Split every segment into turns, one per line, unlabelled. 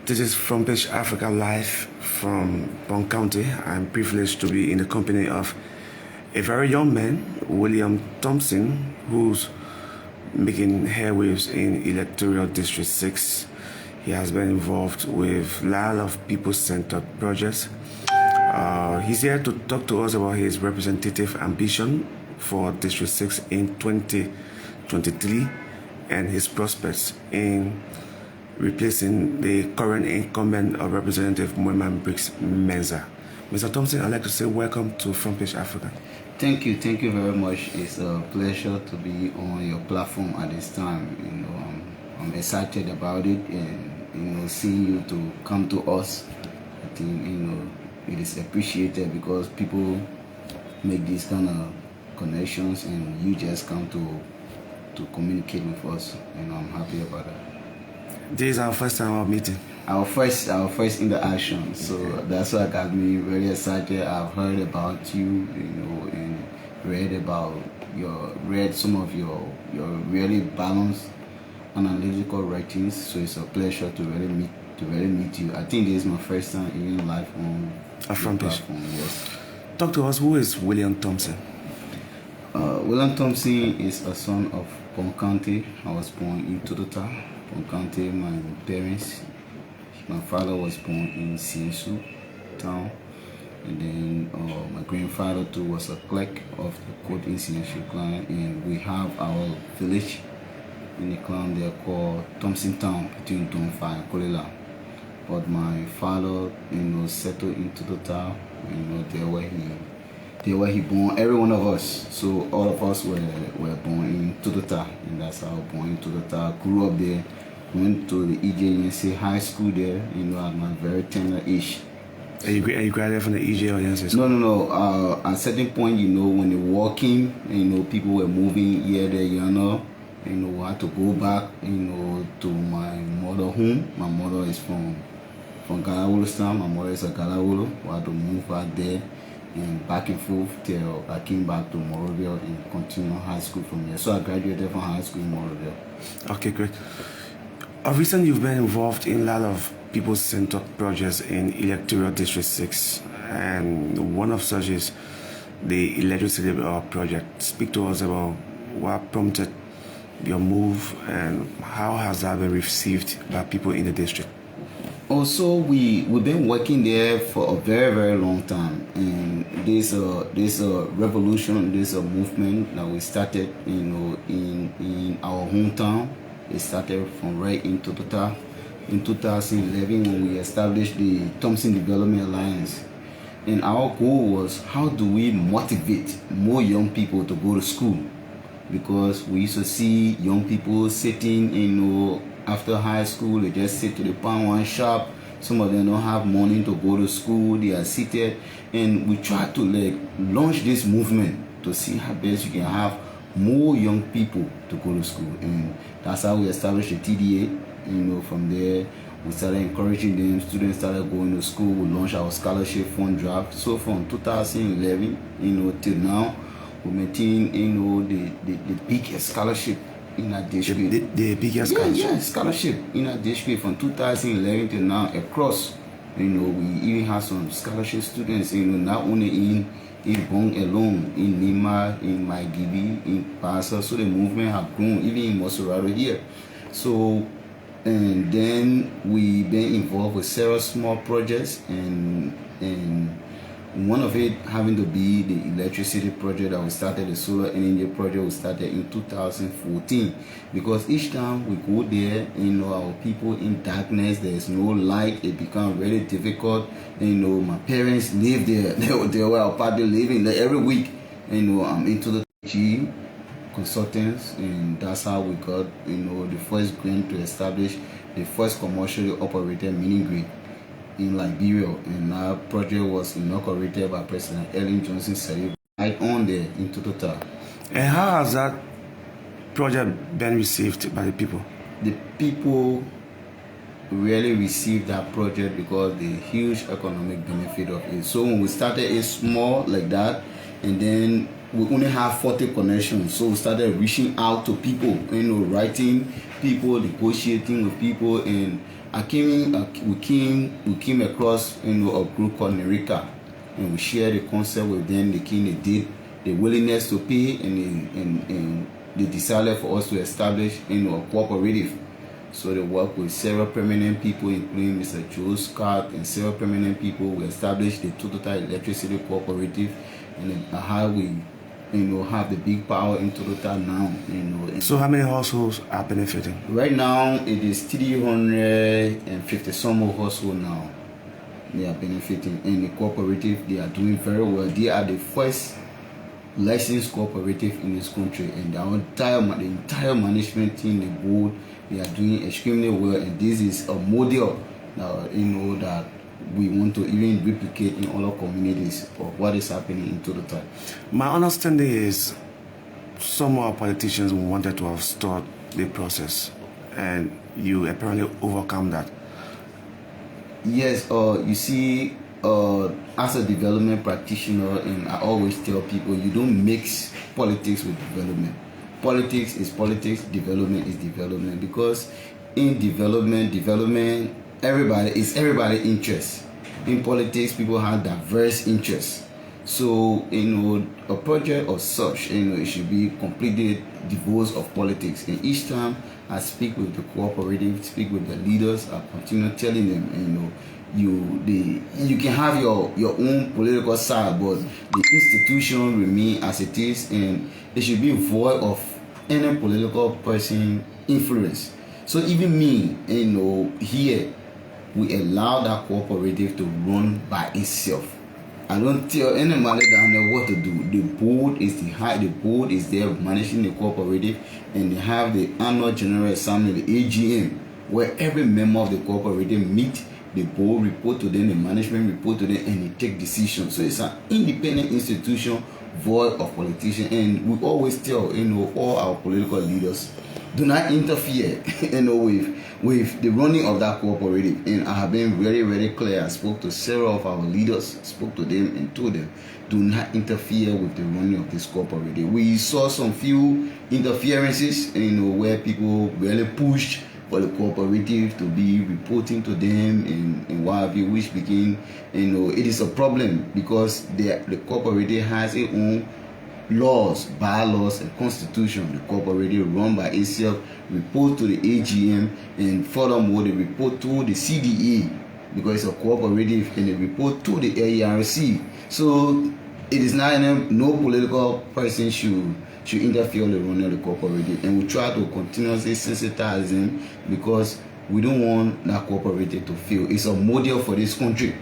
This is Front Page Africa live from BONG County. I'm privileged to be in the company of a very young man, William Thompson, who's making airwaves in Electoral District 6. He has been involved with a lot of people-centered projects. He's here to talk to us about his representative ambition for District 6 in 2023 and his prospects in replacing the current incumbent of Representative Moima Briggs-Mensah. Mr. Thompson, I'd like to say welcome to Front Page Africa.
Thank you very much. It's a pleasure to be on your platform at this time. I'm excited about it, and seeing you to come to us, I think it is appreciated because people make these kind of connections, and you just come to communicate with us, and I'm happy about that.
This is our first time of meeting. Our
first interaction, so that's what got me very excited. I've heard about you, and read some of your really balanced analytical writings. So it's a pleasure to really meet you. I think this is my first time even live on
a Front Page.
Yes.
Talk to us. Who is William Thompson?
William Thompson is a son of BONG County. I was born in Totota, BONG County. My father was born in Siesu town, and then my grandfather too was a clerk of the court in Siesu clan, and we have our village in the clan there called Thompson town between Donfa and Kolela. But my father, settled into the town, there where he born every one of us. So all of us were born in Totota, and that's how born in Totota. Grew up there. Went to the EJNC high school there, at my very tender age.
And you graduated from the EJNC?
No. At a certain point, when you're walking, people were moving here, there, we had to go back, to my mother home. My mother is from Galawolo town. My mother is a Galawolo. We had to move back there and back and forth till I came back to Moroville and continued high school from there. So I graduated from high school in Moroville.
Okay, great. Of recent, you've been involved in a lot of people-centered projects in Electoral District 6, and one of such is the electricity project. Speak to us about what prompted your move and how has that been received by people in the district?
Also, we've been working there for a very, very long time, and there's a revolution, there's a movement that we started, in our hometown. It started from right in Totota in 2011 when we established the Thompson Development Alliance. And our goal was, how do we motivate more young people to go to school? Because we used to see young people sitting, after high school, they just sit to the pound one shop. Some of them don't have money to go to school, they are seated. And we try to launch this movement to see how best you can have more young people to go to school, and that's how we established the TDA. From there we started encouraging them. Students started going to school. We launched our scholarship fund draft. So from 2011, till now, we maintain, the biggest scholarship in our district.
The biggest scholarship.
Yeah, scholarship in our district from 2011 till now across. We even have some scholarship students. Not only in BONG alone, in Nima, in Maigibi, in Pasa. So the movement have grown, even in Mosorado here. So, and then we've been involved with several small projects, and one of it having to be the electricity project that we started, the solar energy project we started in 2014. Because each time we go there, our people in darkness, there's no light, it becomes really difficult. My parents live there. They were our party living there every week. I'm into the G consultants, and that's how we got, the first grant to establish the first commercially operated mini grid in Liberia, and that project was inaugurated by President Ellen Johnson Sirleaf right on there in Totota.
And how has that project been received by the people?
The people really received that project because the huge economic benefit of it. So when we started it small like that, and then we only have 40 connections, so we started reaching out to people, writing people, negotiating with people, and we came across a group called Nerika, and we shared the concept with them. They did the willingness to pay, and they decided for us to establish a cooperative. So they work with several permanent people, including Mr. Joe Scott and several permanent people. We established the Total Electricity Cooperative, and how we have the big power in Total now.
So how many households are benefiting?
Right now, it is 350 some households now. They are benefiting, and the cooperative, they are doing very well. They are the first licensed cooperative in this country, and the entire management team, the board, they are doing extremely well. And this is a model that we want to even replicate in other communities of what is happening in Total.
My understanding is some of our politicians wanted to have stopped the process, and you apparently overcome that.
Yes, you see, as a development practitioner, and I always tell people, you don't mix politics with development. Politics is politics, development is development, because in development, everybody's interest. In politics, people have diverse interests. So, a project of such, it should be completely divorced of politics. And each time I speak with the cooperative, speak with the leaders, I continue telling them, you can have your own political side, but the institution remain as it is, and it should be void of any political person influence. So even me, here, we allow that cooperative to run by itself. I don't tell anybody down there what to do. The board is there managing the cooperative, and they have the annual general assembly, the AGM, where every member of the cooperative meet. The board report to them, the management report to them, and they take decisions. So it's an independent institution, void of politicians. And we always tell all our political leaders, do not interfere with the running of that cooperative. And I have been very, very clear. I spoke to several of our leaders, spoke to them and told them, do not interfere with the running of this cooperative. We saw some few interferences, where people really pushed for the cooperative to be reporting to them and what have you, which became, it is a problem, because the cooperative has its own laws, bylaws, and constitution. The cooperative run by itself, report to the AGM, and furthermore, they report to the CDA, because it's a cooperative, and they report to the AERC. So it is not no political person should interfere with the running of the cooperative, and we try to continuously sensitize them, because we don't want that cooperative to fail. It's a model for this country.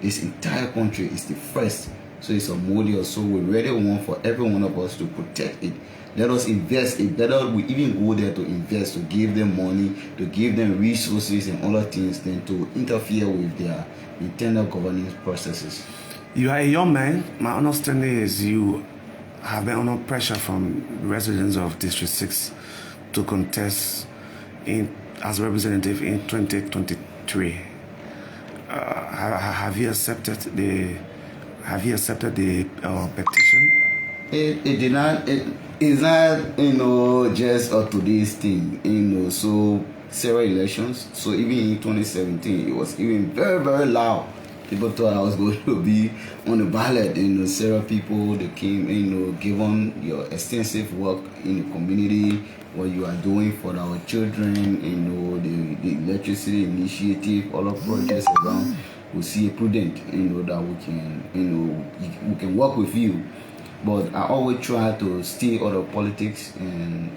This entire country is the first, so it's a model. So we really want for every one of us to protect it. Let us invest. It better we even go there to invest, to give them money, to give them resources and other things, than to interfere with their internal governance processes.
You are a young man. My understanding is you have been under pressure from residents of District 6 to contest as representative in 2023. Have you accepted the petition?
It did not. It's not just a today's thing. So several elections. So even in 2017, it was even very, very loud. People thought I was going to be on the ballot. Several people, they came, given your extensive work in the community, what you are doing for our children, the electricity initiative, all of projects around, we see it prudent, that we can work with you. But I always try to stay out of politics and,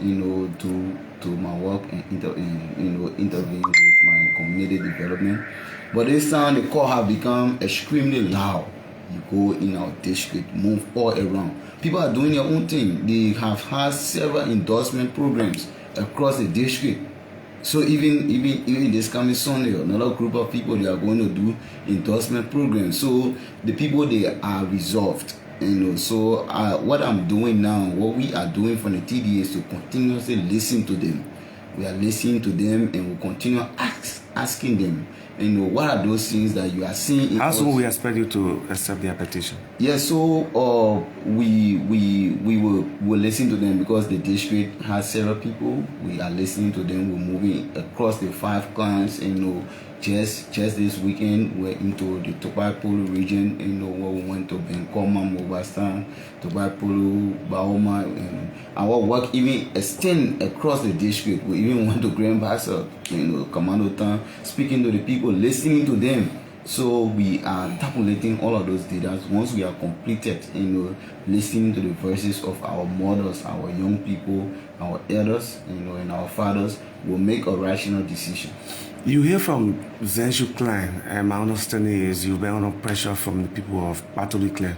to my work and intervene with my community development. But this time the call have become extremely loud. You go in our district, move all around. People are doing their own thing. They have had several endorsement programs across the district. So even this coming Sunday, another group of people, they are going to do endorsement programs. So the people, they are resolved. So what I'm doing now, what we are doing from the TDA is to continuously listen to them. We are listening to them, and we continue asking them, what are those things that you are seeing?
How soon we expect you to accept their petition?
Yeah, so we will listen to them because the district has several people. We are listening to them. We're moving across the 5 clans. Just this weekend we're into the Tobacolo region. Where we went to Benkoma, Mobastan, Tobacolo, Baoma, and our work even extend across the district. We even went to Grand Bassa, Commando Town, speaking to the people, listening to them. So we are tabulating all of those data. Once we are completed, listening to the voices of our mothers, our young people, our elders, and our fathers, we'll make a rational decision.
You hear from Zenshu clan, and my understanding is you've been under pressure from the people of Batoli clan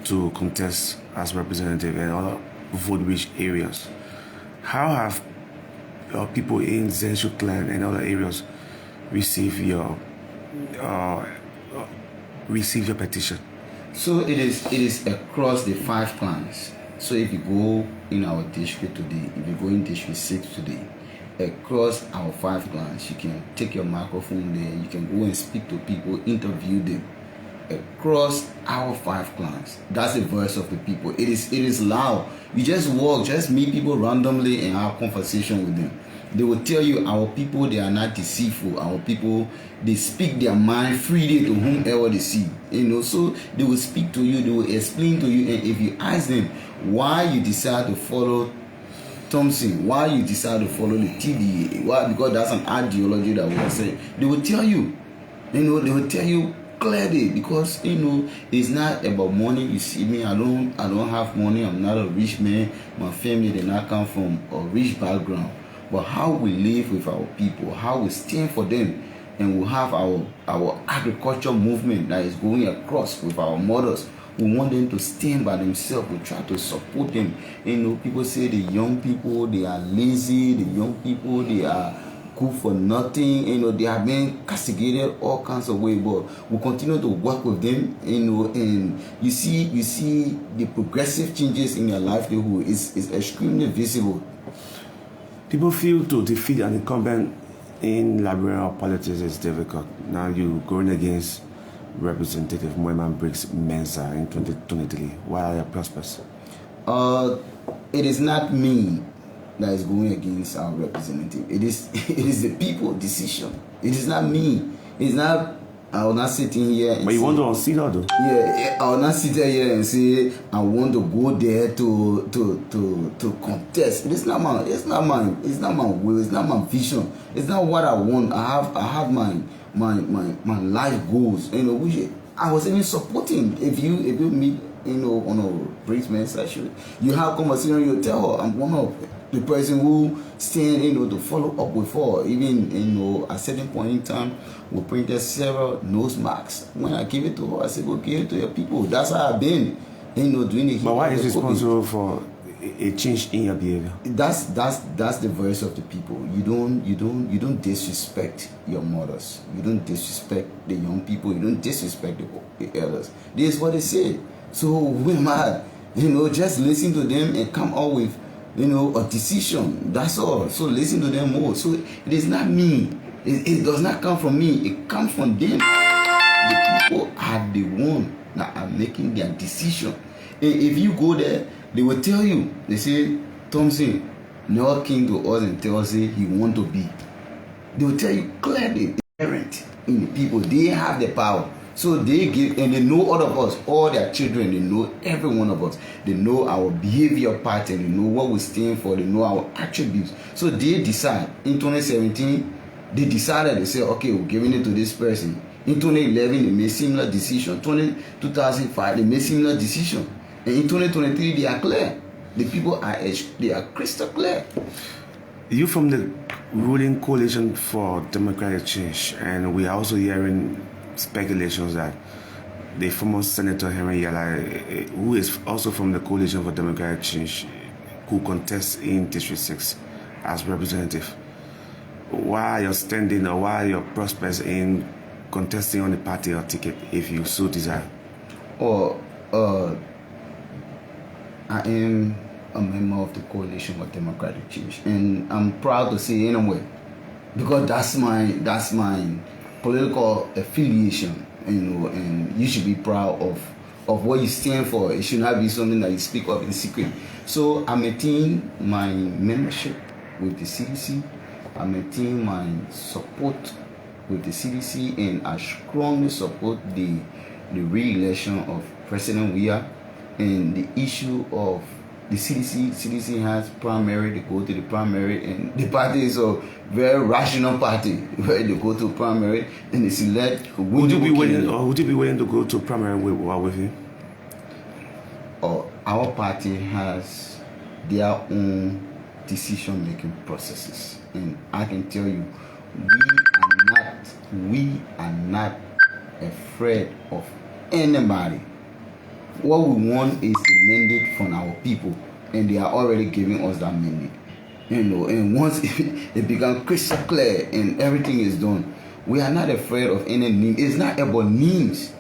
to contest as representative in other vote-rich areas. How have people in Zenshu clan and other areas received your petition?
So it is across the 5 clans. So if you go in our district today, if you go in district 6 today, across our 5 clans, you can take your microphone there, you can go and speak to people, interview them. Across our 5 clans, that's the voice of the people. It is loud. You just walk, just meet people randomly and have conversation with them. They will tell you our people, they are not deceitful. Our people, they speak their mind freely to whomever they see. So they will speak to you, they will explain to you. And if you ask them why you decide to follow Thompson, why you decide to follow the TVA, why? Because that's an ideology that we are saying. They will tell you. They will tell you clearly, because it's not about money. You see me, I don't have money. I'm not a rich man. My family did not come from a rich background. But how we live with our people, how we stand for them, and we have our agriculture movement that is going across with our mothers. We want them to stand by themselves. We try to support them. People say the young people, they are lazy. The young people, they are good for nothing. They are being castigated all kinds of ways. But we continue to work with them. And you see the progressive changes in their livelihood is extremely visible.
People feel to defeat an incumbent in Liberian politics is difficult. Now you're going against Representative Moima Briggs-Mensah in 2023. What are your prospects?
It is not me that is going against our representative. It is the people decision. It is not me. It's not. I will not sit in here.
But you want to unseat her though?
Yeah, I will not sit here and say I want to go there to contest. It's not my will. It's not my vision. It's not what I want. I have my life goals. Which I was even supporting. If you meet on a Briggs-Mensah, you have conversation. You tell her I'm one of the person who stand to follow up with her. Even at certain point in time, we printed several nose marks. When I gave it to her, I said, "Go give it to your people." That's how I've been doing it.
But why is responsible for a change in your behavior?
That's the voice of the people. You don't disrespect your mothers. You don't disrespect the young people. You don't disrespect the elders. This is what they say. So who am I? Just listen to them and come out with a decision. That's all. So listen to them more. So it is not me. It does not come from me. It comes from them. The people are the one that are making their decision. And if you go there, they will tell you. They say, Thompson never came to us and tell us he want to be. They will tell you clearly, inherent in the people. They have the power. So they give, and they know all of us, all their children, they know every one of us. They know our behavior pattern, they know what we stand for, they know our attributes. So they decide. In 2017, they decided, they say, okay, we're giving it to this person. In 2011, they made similar decision. 2005, they made similar decision. And in 2023, they are clear. The people they are crystal clear.
You from the ruling coalition for democratic change, and we are also hearing speculations that the former Senator Henry Yala, who is also from the Coalition for Democratic Change, could contest in District 6 as representative. Why are you standing, or why are your prospects in contesting on the party or ticket if you so desire?
I am a member of the Coalition for Democratic Change, and I'm proud to say anyway, because that's my political affiliation, and you should be proud of what you stand for. It should not be something that you speak of in secret. So I maintain my membership with the CDC. I maintain my support with the CDC, and I strongly support the re-election of President Weah. And the issue of the CDC has primary, they go to the primary, and the party is a very rational party, where they go to primary and they select.
Would you be willing to go to primary with him?
Our party has their own decision-making processes, and I can tell you, we are not afraid of anybody. What we want is a mandate from our people, and they are already giving us that mandate. And once it becomes crystal clear and everything is done, we are not afraid of any name. It's not about names.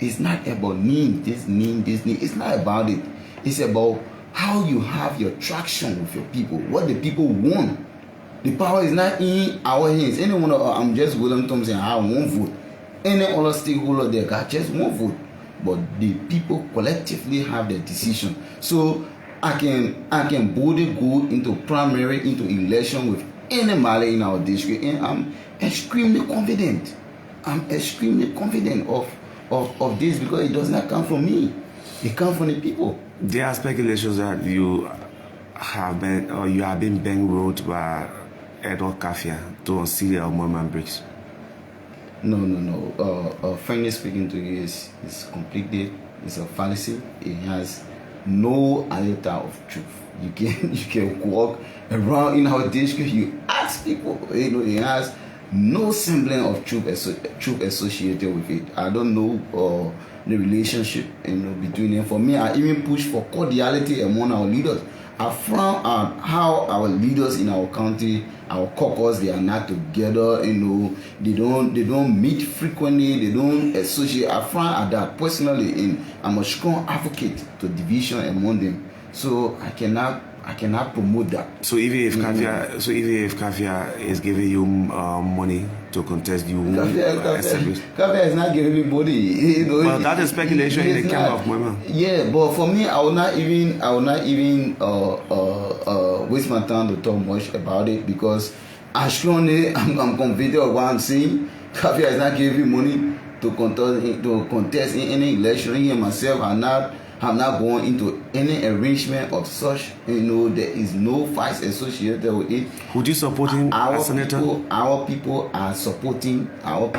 It's not about names. This name. It's not about it. It's about how you have your traction with your people. What the people want. The power is not in our hands. Anyone, I'm just William Thompson, I have one vote. Any other stakeholder there got just one vote. But the people collectively have their decision. So I can boldly go into primary, into election with anybody in our district, and I'm extremely confident. I'm extremely confident of this, because it does not come from me. It comes from the people.
There are speculations that you have been bankrolled by Edward Kafia to unseal Moima Briggs.
No. Frankly speaking to you, is completely, it's a fallacy. It has no iota of truth. You can walk around in our district, you ask people, it has no semblance of truth associated with it. I don't know the relationship between them. For me, I even push for cordiality among our leaders. I frown at how our leaders in our county, our caucus, they are not together. They don't meet frequently. They don't associate. I frown at that personally, and I'm a strong advocate to division among them. So I cannot promote that.
So even if Kafia is giving you money to contest, you won't accept it.
Kafia is not giving me money.
Well, that is speculation in the camp of Moima.
Yeah, but for me, I will not even waste my time to talk much about it, because I'm convicted of what I'm saying. Kafia is not giving me money to contest in any election. He and myself I'm not going into any arrangement of such. There is no fight associated with it.
Would you support him as senator?
Our people are supporting our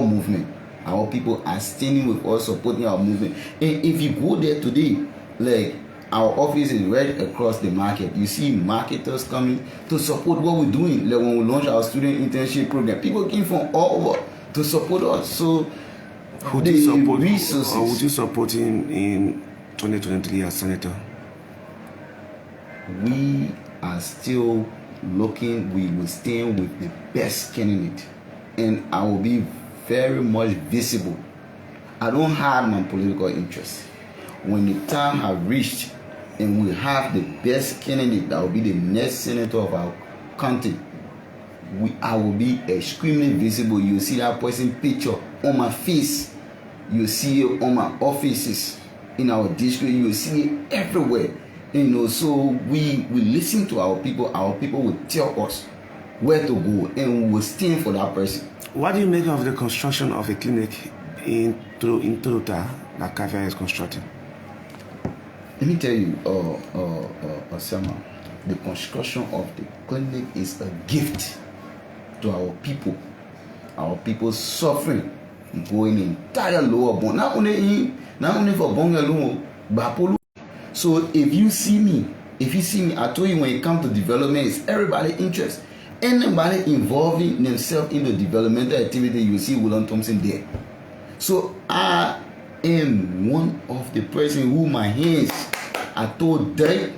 movement. Our people are standing with us, supporting our movement. And if you go there today, like our office is right across the market. You see marketers coming to support what we're doing. Like when we launch our student internship program, people came from all over to support us. So
would you support him in 2023 as senator?
We are still looking. We will stand with the best candidate, and I will be very much visible. I don't hide my political interest. When the time has reached and we have the best candidate that will be the next senator of our country, I will be extremely visible. You see that person picture on my face. You see it on my offices in our district. You see it everywhere. So we listen to our people. Our people will tell us where to go, and we will stand for that person.
What do you make of the construction of a clinic in Toyota that Kafia is constructing?
Let me tell you, Osama, the construction of the clinic is a gift to our people. Our people suffering, going entire lower BONG, not only for BONG alone, but Polo. So if you see me, I told you, when it comes to development, it's everybody interest. Anybody involving themselves in the developmental activity, you see William Thompson there. So I am one of the person who my hands I told dirt,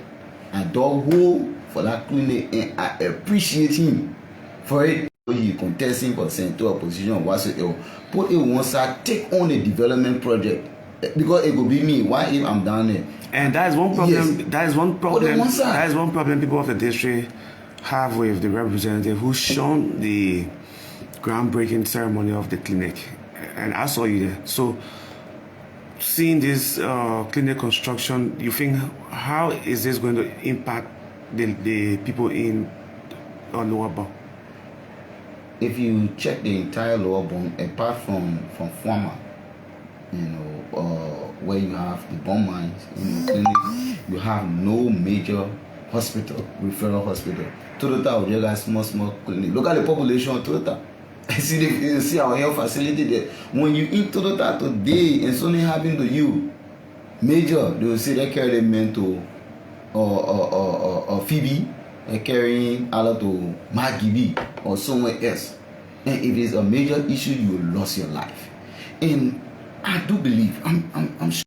I dug hole for that clinic, and I appreciate him for it. He contesting for senatorial position whatsoever. Put it one side, take on a development project, because it will be me. Why if I'm down there?
And that is one problem.
Yes.
That is one problem. That is one problem people of the district have with the representative who's shown the groundbreaking ceremony of the clinic, and I saw you there. So, seeing this clinic construction, you think how is this going to impact the people in Lower BONG?
If you check the entire Lower BONG, apart from former, where you have the BONG mines, clinic, you have no major hospital, referral hospital. Total, we just got small clinic. Look at the population of Total. See our health facility there. When you eat Total today and something happened to you, major, they will say they carry them to or Phoebe, and carrying out to Magibi or somewhere else. And if it's a major issue, you will lose your life. And I do believe, I'm sure.